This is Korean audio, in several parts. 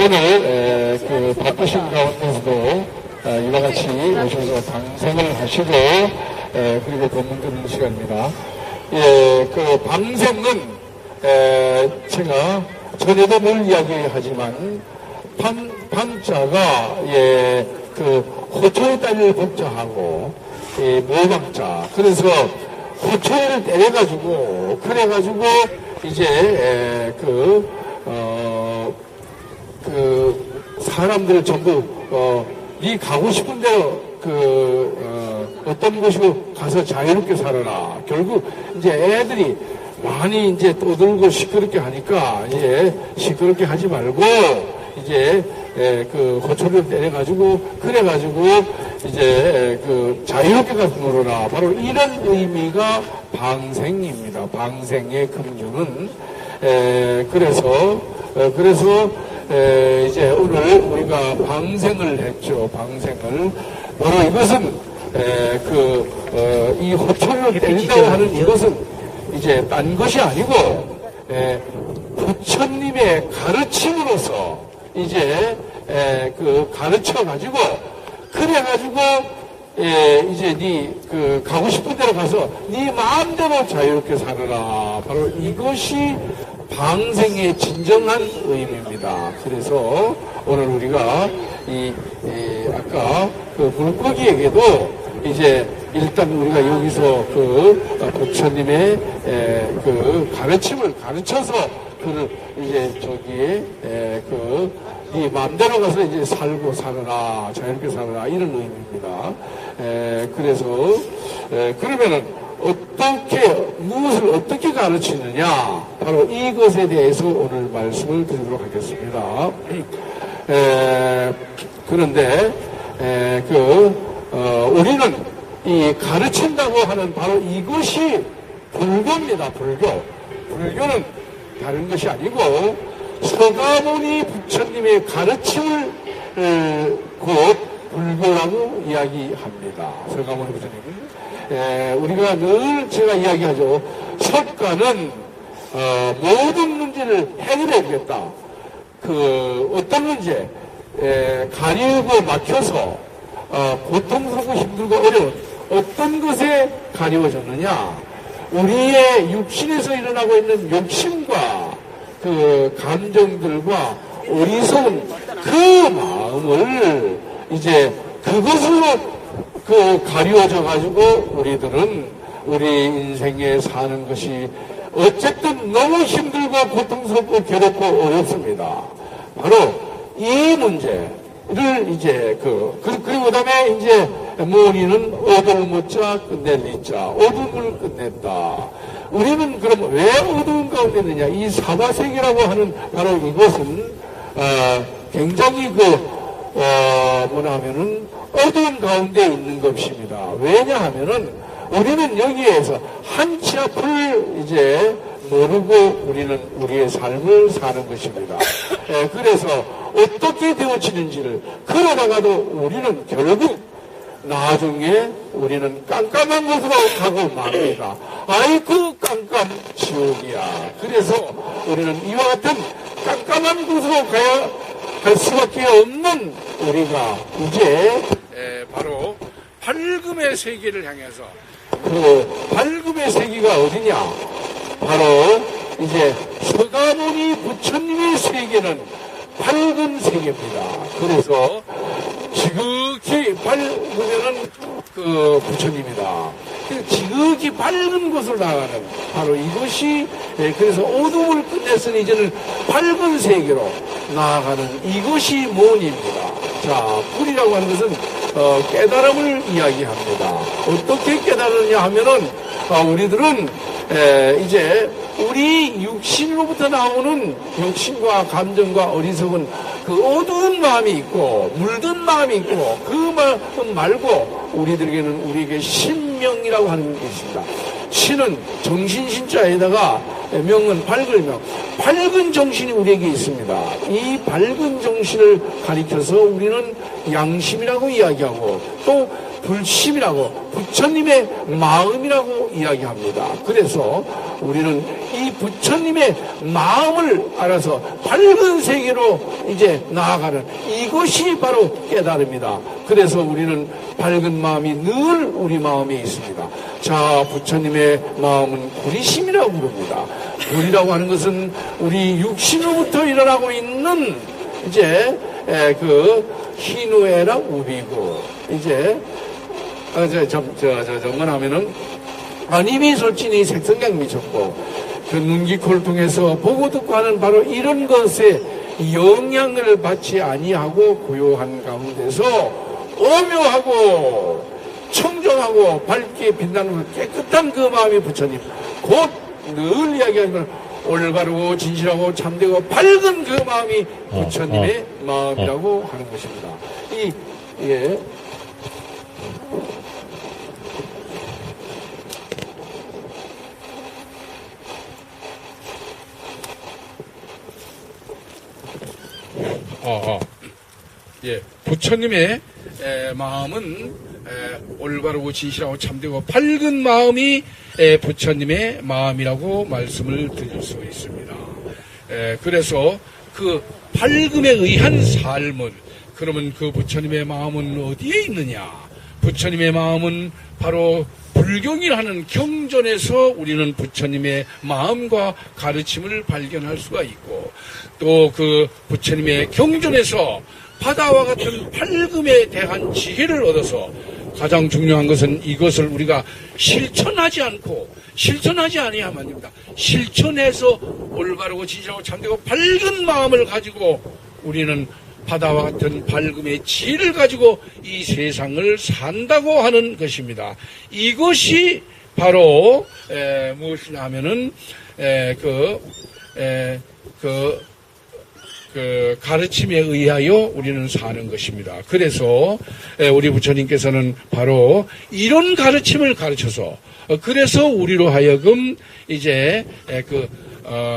오늘 그 바쁘신 가운데서도 이와 같이 오셔서 방생을 하시고 그리고 법문 듣는 시간입니다. 그 방생은 제가 전에도 늘 이야기하지만 방자가 그 호초의 딸을 복자하고 모방자, 그래서 호초를 때려가지고 그래가지고 이제 사람들 전부 네 가고 싶은 대로 어떤 곳이고 가서 자유롭게 살아라. 결국 이제 애들이 많이 이제 떠들고 시끄럽게 하니까 이제 시끄럽게 하지 말고 이제 그 호초를 때려가지고 그래가지고 이제 자유롭게 가서 놀아라. 바로 이런 의미가 방생입니다. 방생의 긍정은 그래서 이제 오늘 우리가 방생을 했죠. 방생을 바로 이것은 이 호초를 때린다고 하는 이것은 이제 딴 것이 아니고 부처님의 가르침으로서 이제 가르쳐 가지고 그래가지고 이제 네 가고 싶은 데로 가서 네 마음대로 자유롭게 살아라. 바로 이것이 방생의 진정한 의미입니다. 그래서 오늘 우리가 아까 물고기에게도 이제 일단 우리가 여기서 부처님의 가르침을 가르쳐서 이제 저기에 이 마음대로 가서 이제 살고 살아라, 자유롭게 살아라, 이런 의미입니다. 그래서 그러면은 무엇을 어떻게 가르치느냐, 바로 이것에 대해서 오늘 말씀을 드리도록 하겠습니다. 그런데 우리는 이 가르친다고 하는 바로 이것이 불교입니다. 불교는 다른 것이 아니고 서가모니 부처님의 가르침을 곧 불교라고 이야기합니다. 서가모니 부처님. 우리가 늘 제가 이야기하죠. 석가는 모든 문제를 해결해 주겠다. 어떤 문제, 가리우고 막혀서 고통스럽고 힘들고 어려운 어떤 것에 가리워졌느냐? 우리의 육신에서 일어나고 있는 욕심과 감정들과 어리석은 그 마음을 이제 그것으로 가리워져 가지고 우리들은 우리 인생에 사는 것이 어쨌든 너무 힘들고 고통스럽고 괴롭고 어렵습니다. 바로 이 문제를 이제 그리고 그다음에 이제 우리는 어두울 못자 끝낼 리자, 어둠을 끝냈다. 우리는 그럼 왜 어두운 가운데 있느냐? 이 사바세계라고 하는 바로 이것은 굉장히 뭐냐면은 어두운 가운데 있는 것입니다. 왜냐하면은 우리는 여기에서 한치 앞을 이제 모르고 우리는 우리의 삶을 사는 것입니다. 그래서 어떻게 되어지는지를 그러다가도 우리는 결국 나중에 우리는 깜깜한 곳으로 가고 맙니다. 아이고 깜깜 지옥이야. 그래서 우리는 이와 같은 깜깜한 곳으로 가야 할 수밖에 없는 우리가 이제 바로 밝음의 세계를 향해서 밝음의 세계가 어디냐? 바로 이제 서가모니 부처님의 세계는 밝은 세계입니다. 그래서 지극히 밝으면은 부처님이다. 지극히 밝은 곳으로 나가는 바로 이것이 그래서 어둠을 끝냈으니 이제는 밝은 세계로 나아가는 이것이 모니입니다. 자, 불이라고 하는 것은 깨달음을 이야기합니다. 어떻게 깨달으냐 하면은 우리들은 이제 우리 육신으로부터 나오는 욕심과 감정과 어리석은 어두운 마음이 있고 물든 마음이 있고 그 마음 말고 우리에게 신명이라고 하는 게 있습니다. 신은 정신신자에다가 명은 밝을 명, 밝은 정신이 우리에게 있습니다. 이 밝은 정신을 가리켜서 우리는 양심이라고 이야기하고 또 불심이라고, 부처님의 마음이라고 이야기합니다. 그래서 우리는 이 부처님의 마음을 알아서 밝은 세계로 이제 나아가는 이것이 바로 깨달음이다. 그래서 우리는 밝은 마음이 늘 우리 마음에 있습니다. 자, 부처님의 마음은 구리심이라고 부릅니다. 구리라고 하는 것은 우리 육신으로부터 일어나고 있는 이제 그 희누애락 우비고, 이제 뭐냐면은 이미 솔직히 색성경 미쳤고 그 눈기코를 통해서 보고 듣고 하는 바로 이런 것에 영향을 받지 아니하고 고요한 가운데서 오묘하고 청정하고 밝게 빛나는 깨끗한 그 마음이 부처님, 곧 늘 이야기하지만 올바르고 진실하고 참되고 밝은 그 마음이 부처님의 마음이라고 하는 것입니다. 예. 예, 부처님의 마음은 올바르고 진실하고 참되고 밝은 마음이 부처님의 마음이라고 말씀을 드릴 수 있습니다. 그래서 그 밝음에 의한 삶은, 그러면 그 부처님의 마음은 어디에 있느냐? 부처님의 마음은 바로 불경이라는 경전에서 우리는 부처님의 마음과 가르침을 발견할 수가 있고, 또 그 부처님의 경전에서 바다와 같은 밝음에 대한 지혜를 얻어서, 가장 중요한 것은 이것을 우리가 실천하지 아니하면입니다. 실천해서 올바르고 진실하고 참되고 밝은 마음을 가지고 우리는 바다와 같은 밝음의 지혜를 가지고 이 세상을 산다고 하는 것입니다. 이것이 바로 무엇이냐 하면은 그 가르침에 의하여 우리는 사는 것입니다. 그래서 우리 부처님께서는 바로 이런 가르침을 가르쳐서, 그래서 우리로 하여금 이제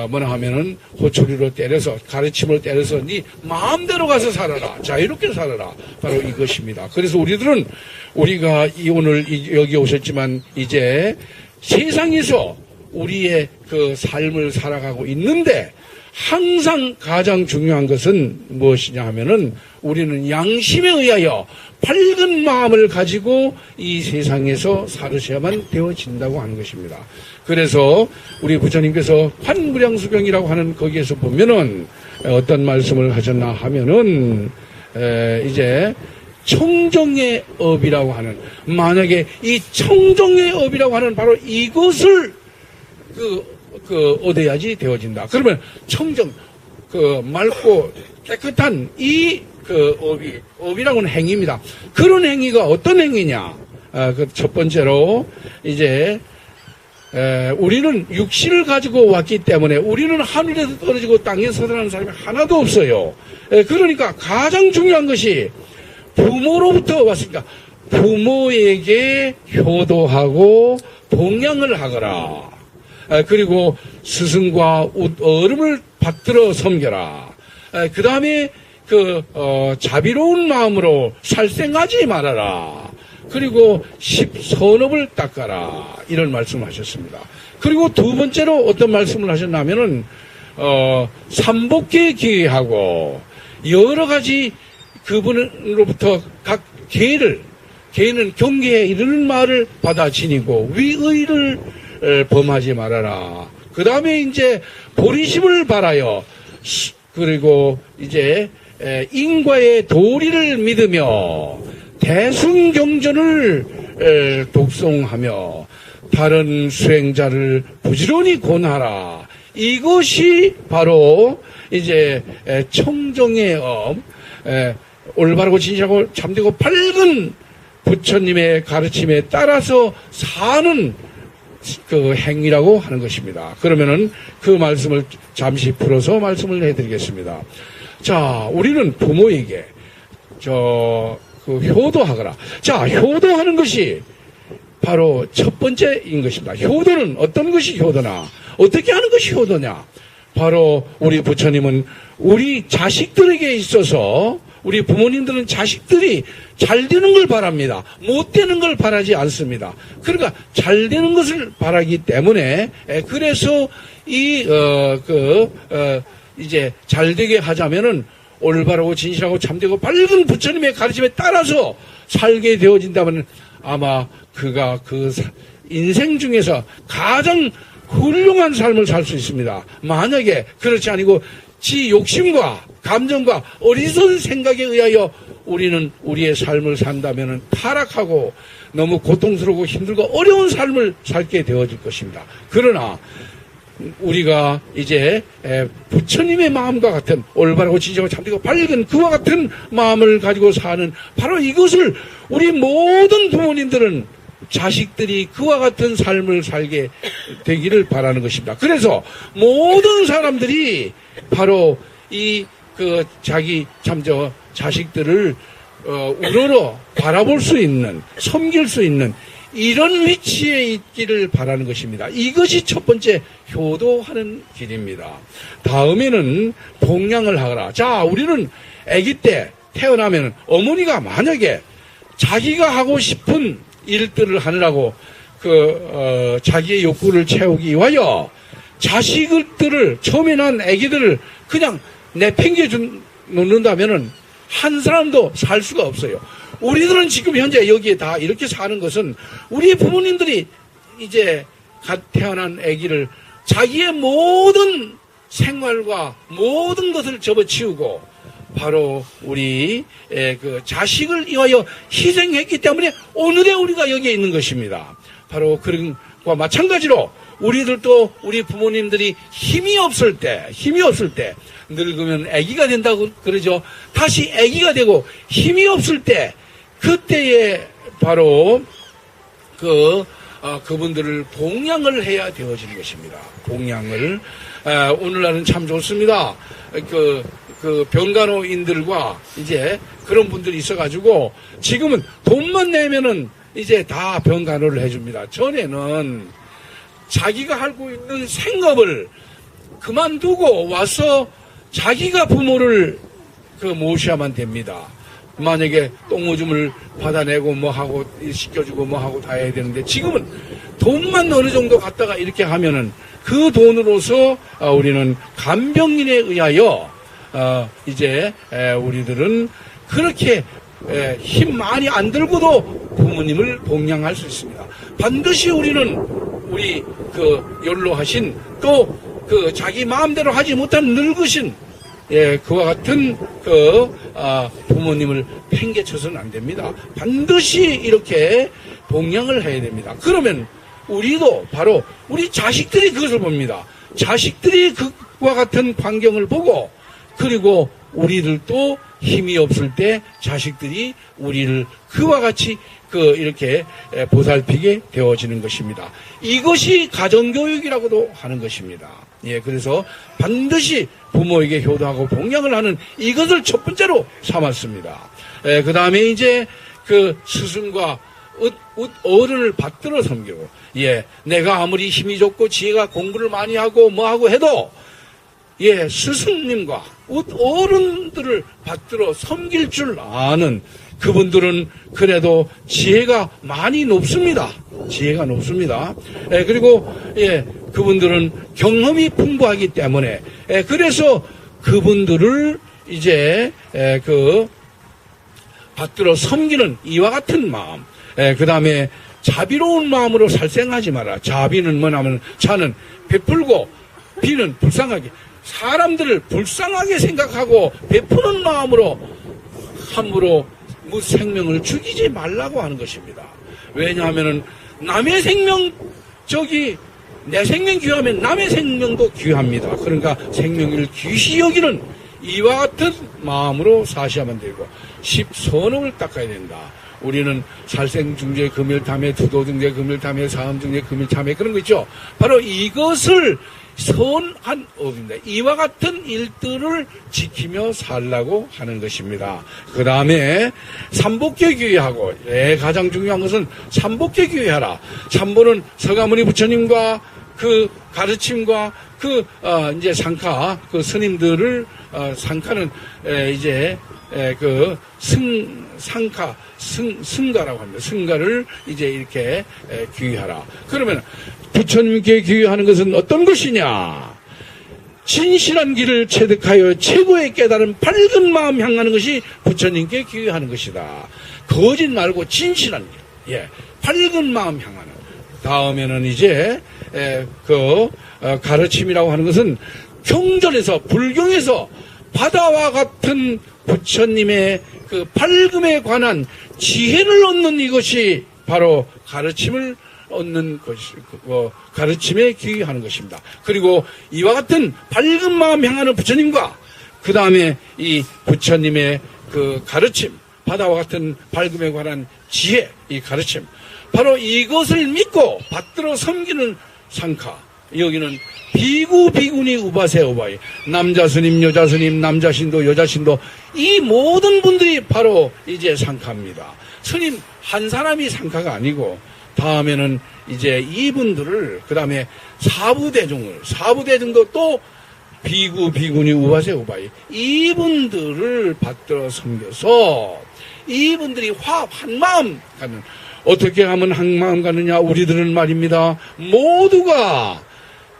뭐나 하면은 호초리로 때려서, 가르침을 때려서 네 마음대로 가서 살아라, 자유롭게 살아라, 바로 이것입니다. 그래서 우리가 오늘 여기 오셨지만 이제 세상에서 우리의 그 삶을 살아가고 있는데, 항상 가장 중요한 것은 무엇이냐 하면은 우리는 양심에 의하여 밝은 마음을 가지고 이 세상에서 살으셔야만 되어진다고 하는 것입니다. 그래서 우리 부처님께서 환무량수경이라고 하는 거기에서 보면은 어떤 말씀을 하셨나 하면은 이제 청정의 업이라고 하는, 만약에 이 청정의 업이라고 하는 바로 이것을 얻어야지 되어진다. 그러면 청정, 맑고 깨끗한 업이라고는 행위입니다. 그런 행위가 어떤 행위냐? 첫 번째로, 이제, 우리는 육신을 가지고 왔기 때문에 우리는 하늘에서 떨어지고 땅에서 살아나는 사람이 하나도 없어요. 그러니까 가장 중요한 것이 부모로부터 왔으니까 부모에게 효도하고 봉양을 하거라. 그리고 스승과 어른을 받들어 섬겨라. 그 다음에 자비로운 마음으로 살생하지 말아라. 그리고 십선업을 닦아라. 이런 말씀을 하셨습니다. 그리고 두 번째로 어떤 말씀을 하셨냐면은 삼복계 기하고 여러 가지 그분으로부터 각 계는 경계에 이르는 말을 받아 지니고 위의를 범하지 말아라. 그 다음에 이제 보리심을 바라여, 그리고 이제 인과의 도리를 믿으며 대승경전을 독송하며 다른 수행자를 부지런히 권하라. 이것이 바로 이제 청정의 업, 올바르고 진실하고 참되고 밝은 부처님의 가르침에 따라서 사는 그 행위라고 하는 것입니다. 그러면은 그 말씀을 잠시 풀어서 말씀을 해드리겠습니다. 자, 우리는 부모에게 효도하거라. 자, 효도하는 것이 바로 첫 번째인 것입니다. 효도는 어떤 것이 효도나, 어떻게 하는 것이 효도냐? 바로 우리 부처님은 우리 자식들에게 있어서 우리 부모님들은 자식들이 잘 되는 걸 바랍니다. 못 되는 걸 바라지 않습니다. 그러니까 잘 되는 것을 바라기 때문에 그래서 이제 잘 되게 하자면은 올바르고 진실하고 참되고 밝은 부처님의 가르침에 따라서 살게 되어진다면 아마 그가 그 인생 중에서 가장 훌륭한 삶을 살 수 있습니다. 만약에 그렇지 아니고 지 욕심과 감정과 어리석은 생각에 의하여 우리는 우리의 삶을 산다면 타락하고 너무 고통스럽고 힘들고 어려운 삶을 살게 되어질 것입니다. 그러나 우리가 이제 부처님의 마음과 같은 올바르고 진실하고 참되고 밝은 그와 같은 마음을 가지고 사는 바로 이것을 우리 모든 부모님들은 자식들이 그와 같은 삶을 살게 되기를 바라는 것입니다. 그래서 모든 사람들이 바로 자기 자식들을 우러러 바라볼 수 있는, 섬길 수 있는 이런 위치에 있기를 바라는 것입니다. 이것이 첫 번째 효도하는 길입니다. 다음에는 봉양을 하거라. 자, 우리는 아기 때 태어나면 어머니가 만약에 자기가 하고 싶은 일들을 하느라고 자기의 욕구를 채우기 위하여 자식들을 처음에 난 아기들을 그냥 내팽개 놓는다면은 한 사람도 살 수가 없어요. 우리들은 지금 현재 여기에 다 이렇게 사는 것은 우리 부모님들이 이제 갓 태어난 아기를 자기의 모든 생활과 모든 것을 접어치우고 바로 우리 그 자식을 위하여 희생했기 때문에 오늘의 우리가 여기에 있는 것입니다. 바로 그런 것과 마찬가지로 우리들도 우리 부모님들이 힘이 없을 때 늙으면 아기가 된다고 그러죠. 다시 아기가 되고 힘이 없을 때 그때에 바로 그분들을 봉양을 해야 되어지는 것입니다. 봉양을 오늘날은 참 좋습니다. 그 병간호인들과 이제 그런 분들이 있어가지고 지금은 돈만 내면은 이제 다 병간호를 해줍니다. 전에는 자기가 하고 있는 생업을 그만두고 와서 자기가 부모를 모셔야만 됩니다. 만약에 똥오줌을 받아내고 뭐 하고 씻겨주고 뭐 하고 다 해야 되는데 지금은 돈만 어느 정도 갖다가 이렇게 하면은 그 돈으로서 우리는 간병인에 의하여 이제 우리들은 그렇게 힘 많이 안 들고도 부모님을 봉양할 수 있습니다. 반드시 우리는 우리 연로하신 또 자기 마음대로 하지 못한 늙으신 그와 같은 부모님을 팽개쳐서는 안 됩니다. 반드시 이렇게 봉양을 해야 됩니다. 그러면 우리도 바로 우리 자식들이 그것을 봅니다. 자식들이 그와 같은 광경을 보고 그리고 우리들도 힘이 없을 때 자식들이 우리를 그와 같이 이렇게 보살피게 되어지는 것입니다. 이것이 가정교육이라고도 하는 것입니다. 그래서 반드시 부모에게 효도하고 봉양을 하는 이것을 첫 번째로 삼았습니다. 그 다음에 이제 스승과 어른을 받들어 섬기고, 내가 아무리 힘이 좋고 지혜가 공부를 많이 하고 뭐하고 해도, 스승님과 어른들을 받들어 섬길 줄 아는 그분들은 그래도 지혜가 많이 높습니다. 지혜가 높습니다. 그리고 그분들은 경험이 풍부하기 때문에 그래서 그분들을 이제 받들어 섬기는 이와 같은 마음. 그 다음에 자비로운 마음으로 살생하지 마라. 자비는 뭐냐면 자는 베풀고 비는 불쌍하게 사람들을 불쌍하게 생각하고 베푸는 마음으로 함부로 생명을 죽이지 말라고 하는 것입니다. 왜냐하면은 남의 생명 내 생명 귀하면 남의 생명도 귀합니다. 그러니까 생명을 귀시 여기는 이와 같은 마음으로 사셔야만 되고 십선업을 닦아야 된다. 우리는 살생중재 금일탐해 두도중재 금일탐해 사음중재 금일탐해 그런 거 있죠. 바로 이것을 선한 업입니다. 이와 같은 일들을 지키며 살라고 하는 것입니다. 그 다음에 삼복계 규의하고 가장 중요한 것은 삼복계 규의하라. 삼보는 서가모니 부처님과 그 가르침과 이제 상카 스님들을 상카는 이제 승가라고 합니다. 승가를 이제 이렇게 귀의하라. 그러면 부처님께 귀의하는 것은 어떤 것이냐? 진실한 길을 체득하여 최고의 깨달은 밝은 마음 향하는 것이 부처님께 귀의하는 것이다. 거짓 말고 진실한 길. 예. 밝은 마음 향하는. 다음에는 이제, 가르침이라고 하는 것은 경전에서, 불경에서 바다와 같은 부처님의 그 밝음에 관한 지혜를 얻는 이것이 바로 가르침을 얻는 것이, 가르침에 귀의하는 것입니다. 그리고 이와 같은 밝은 마음 향하는 부처님과 그 다음에 이 부처님의 그 가르침, 바다와 같은 밝음에 관한 지혜, 이 가르침, 바로 이것을 믿고 받들어 섬기는 상카. 여기는 비구, 비구니, 우바세, 우바이. 남자 스님, 여자 스님, 남자 신도, 여자 신도. 이 모든 분들이 바로 이제 상카입니다. 스님 한 사람이 상카가 아니고, 다음에는 이제 이분들을, 그 다음에 사부대중도 또 비구, 비구니, 우바세, 우바이. 이분들을 받들어 섬겨서 이분들이 화합, 한 마음 가는. 어떻게 하면 한 마음 가느냐? 우리들은 말입니다. 모두가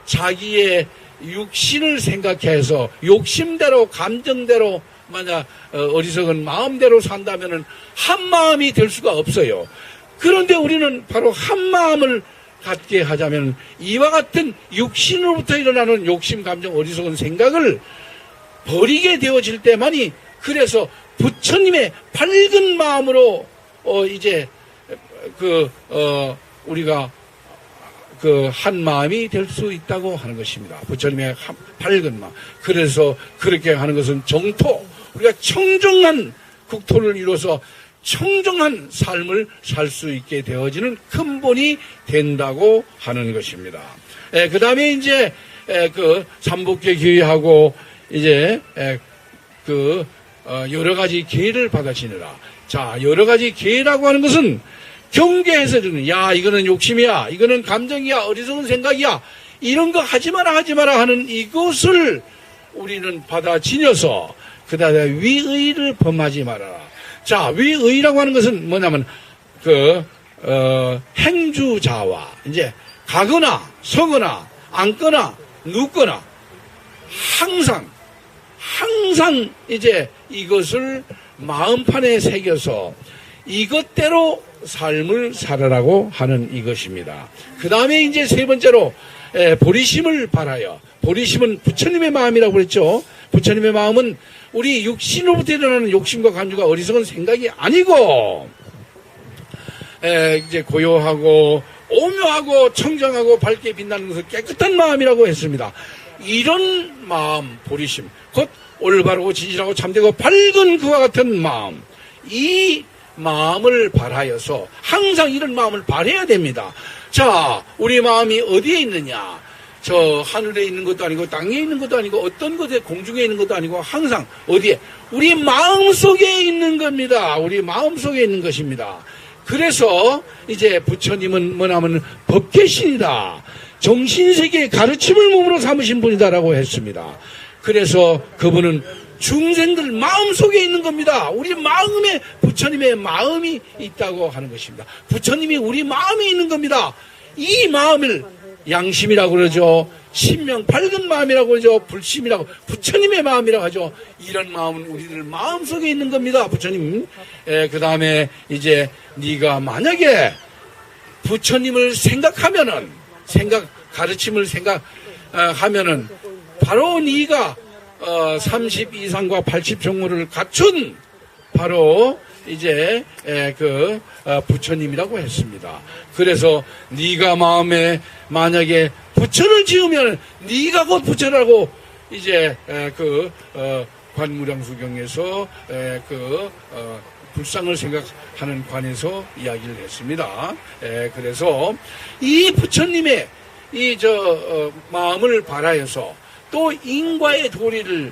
자기의 육신을 생각해서 욕심대로 감정대로 만약 어리석은 마음대로 산다면은 한 마음이 될 수가 없어요. 그런데 우리는 바로 한 마음을 갖게 하자면 이와 같은 육신으로부터 일어나는 욕심, 감정, 어리석은 생각을 버리게 되어질 때만이 그래서 부처님의 밝은 마음으로 이제 우리가 한 마음이 될 수 있다고 하는 것입니다. 부처님의 밝은 마음. 그래서 그렇게 하는 것은 정토, 우리가 청정한 국토를 이루어서 청정한 삶을 살 수 있게 되어지는 근본이 된다고 하는 것입니다. 그 다음에 이제 삼복계 귀의하고 이제 여러 가지 계를 받아 지내라. 자, 여러 가지 계라고 하는 것은 경계해서 주는, 야, 이거는 욕심이야, 이거는 감정이야, 어리석은 생각이야, 이런 거 하지 마라 하는 이것을 우리는 받아 지녀서 그 다음에 위의를 범하지 말아라. 자, 위의라고 하는 것은 뭐냐면 행주자와 이제 가거나 서거나 앉거나 눕거나 항상 이제 이것을 마음판에 새겨서 이것대로 삶을 살아라고 하는 이것입니다. 그 다음에 이제 세 번째로 보리심을 바라여. 보리심은 부처님의 마음이라고 그랬죠. 부처님의 마음은 우리 육신으로부터 일어나는 욕심과 감정과 어리석은 생각이 아니고 이제 고요하고 오묘하고 청정하고 밝게 빛나는 것을 깨끗한 마음이라고 했습니다. 이런 마음, 보리심, 곧 올바르고 진실하고 참되고 밝은 그와 같은 마음, 이 마음을 발하여서 항상 이런 마음을 발해야 됩니다. 자, 우리 마음이 어디에 있느냐? 저 하늘에 있는 것도 아니고 땅에 있는 것도 아니고 어떤 것에 공중에 있는 것도 아니고 항상 어디에? 우리 마음 속에 있는 겁니다. 우리 마음 속에 있는 것입니다. 그래서 이제 부처님은 뭐냐면 법계신이다. 정신세계의 가르침을 몸으로 삼으신 분이다라고 했습니다. 그래서 그분은 중생들 마음속에 있는 겁니다. 우리 마음에 부처님의 마음이 있다고 하는 것입니다. 부처님이 우리 마음에 있는 겁니다. 이 마음을 양심이라고 그러죠. 신명, 밝은 마음이라고 그러죠. 불심이라고, 부처님의 마음이라고 하죠. 이런 마음은 우리들 마음속에 있는 겁니다. 부처님. 그 다음에 이제 네가 만약에 부처님을 생각하면은, 가르침을 생각하면은 바로 네가 32상과 80종호를 갖춘 바로 이제 부처님이라고 했습니다. 그래서 네가 마음에 만약에 부처를 지으면 네가 곧 부처라고 이제 관무량수경에서 불상을 생각하는 관에서 이야기를 했습니다. 그래서 이 부처님의 마음을 발하여서 또 인과의 도리를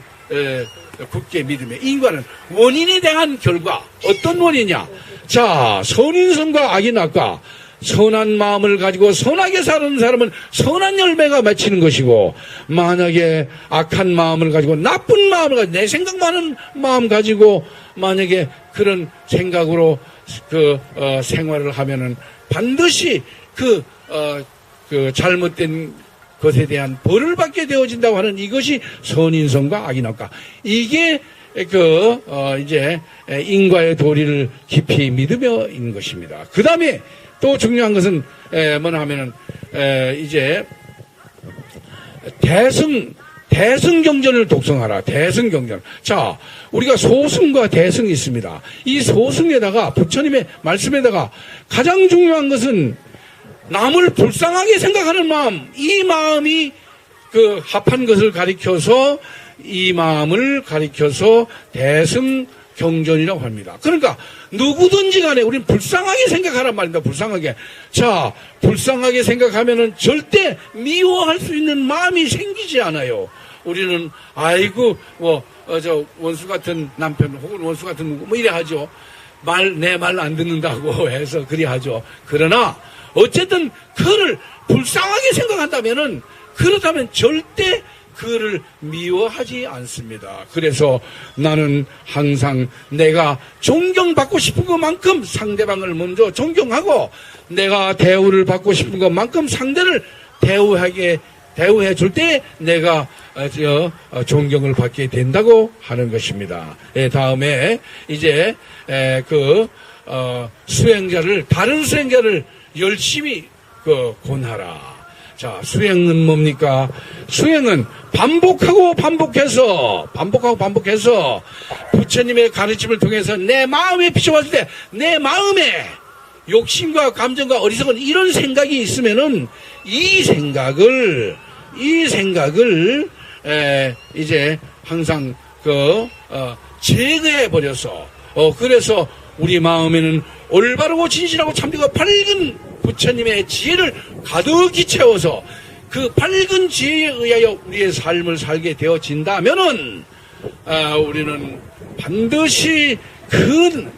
굳게 믿으며, 인과는 원인에 대한 결과, 어떤 원이냐? 자, 선인선과 악인악과, 선한 마음을 가지고 선하게 사는 사람은 선한 열매가 맺히는 것이고, 만약에 악한 마음을 가지고 나쁜 마음을 가지고 내 생각만은 마음 가지고 만약에 그런 생각으로 생활을 하면은 반드시 그 잘못된 것에 대한 벌을 받게 되어진다고 하는 이것이 선인성과 악인학과. 이게 이제 인과의 도리를 깊이 믿으며 있는 것입니다. 그 다음에 또 중요한 것은 뭐냐 하면은 이제 대승경전을 독성하라. 대승경전. 자, 우리가 소승과 대승이 있습니다. 이 소승에다가 부처님의 말씀에다가 가장 중요한 것은 남을 불쌍하게 생각하는 마음, 이 마음이 합한 것을 가리켜서 이 마음을 가리켜서 대승경전이라고 합니다. 그러니까 누구든지 간에 우리는 불쌍하게 생각하란 말입니다. 불쌍하게. 자, 불쌍하게 생각하면은 절대 미워할 수 있는 마음이 생기지 않아요. 우리는 아이고 원수 같은 남편 혹은 원수 같은 누구 뭐 이래 하죠. 내 말 안 듣는다고 해서 그리 하죠. 그러나 어쨌든 그를 불쌍하게 생각한다면은 그렇다면 절대 그를 미워하지 않습니다. 그래서 나는 항상 내가 존경받고 싶은 것만큼 상대방을 먼저 존경하고, 내가 대우를 받고 싶은 것만큼 상대를 대우해 줄 때 내가 존경을 받게 된다고 하는 것입니다. 다음에 이제 다른 수행자를 열심히 권하라. 자, 수행은 뭡니까? 수행은 반복하고 반복해서 부처님의 가르침을 통해서 내 마음에 비춰봤을 때 내 마음에 욕심과 감정과 어리석은 이런 생각이 있으면은 이 생각을 이제 항상 제거해 버려서 그래서 우리 마음에는 올바르고 진실하고 참되고 밝은 부처님의 지혜를 가득히 채워서 그 밝은 지혜에 의하여 우리의 삶을 살게 되어진다면은 우리는 반드시 그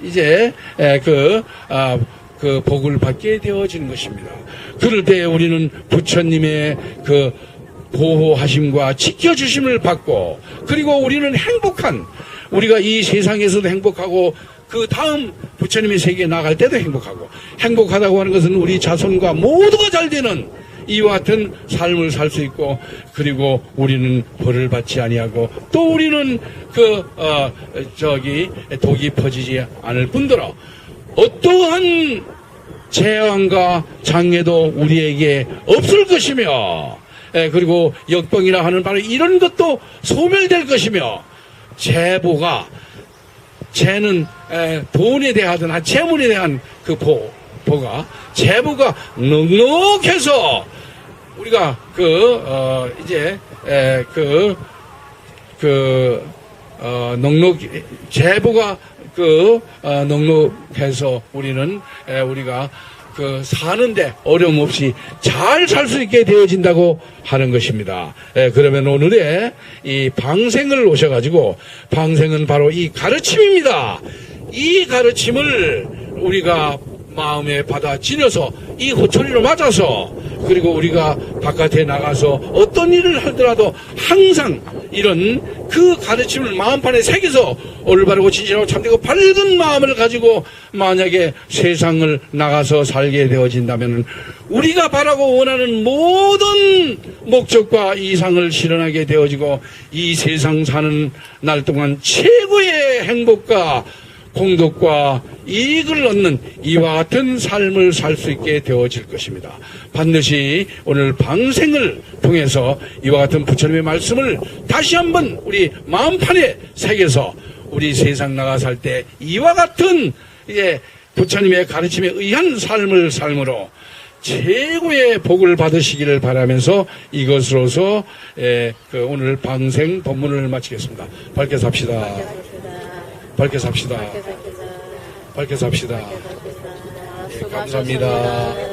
복을 받게 되어지는 것입니다. 그럴 때 우리는 부처님의 보호하심과 지켜주심을 받고, 그리고 우리는 우리가 이 세상에서도 행복하고 그 다음 부처님의 세계에 나갈 때도 행복하다고 하는 것은 우리 자손과 모두가 잘 되는 이와 같은 삶을 살 수 있고, 그리고 우리는 벌을 받지 아니하고, 또 우리는 독이 퍼지지 않을 뿐더러 어떠한 재앙과 장애도 우리에게 없을 것이며, 그리고 역병이라 하는 바로 이런 것도 소멸될 것이며, 재는 돈에 대하든 재물에 대한 재보가 넉넉해서 우리가 재보가 넉넉해서 우리가 사는데 어려움 없이 잘 살 수 있게 되어진다고 하는 것입니다. 그러면 오늘의 이 방생을 오셔가지고, 방생은 바로 이 가르침입니다. 이 가르침을 우리가 마음에 받아 지녀서 이 호초리로 맞아서, 그리고 우리가 바깥에 나가서 어떤 일을 하더라도 항상 이런 그 가르침을 마음판에 새겨서 올바르고 진실하고 참되고 밝은 마음을 가지고 만약에 세상을 나가서 살게 되어진다면 우리가 바라고 원하는 모든 목적과 이상을 실현하게 되어지고, 이 세상 사는 날 동안 최고의 행복과 공덕과 이익을 얻는 이와 같은 삶을 살 수 있게 되어질 것입니다. 반드시 오늘 방생을 통해서 이와 같은 부처님의 말씀을 다시 한번 우리 마음판에 새겨서 우리 세상 나가 살 때 이와 같은 부처님의 가르침에 의한 삶을 삶으로 최고의 복을 받으시기를 바라면서 이것으로서 오늘 방생 법문을 마치겠습니다. 밝게 삽시다. 밝게 삽시다. 밝게 삽시다. 감사합니다.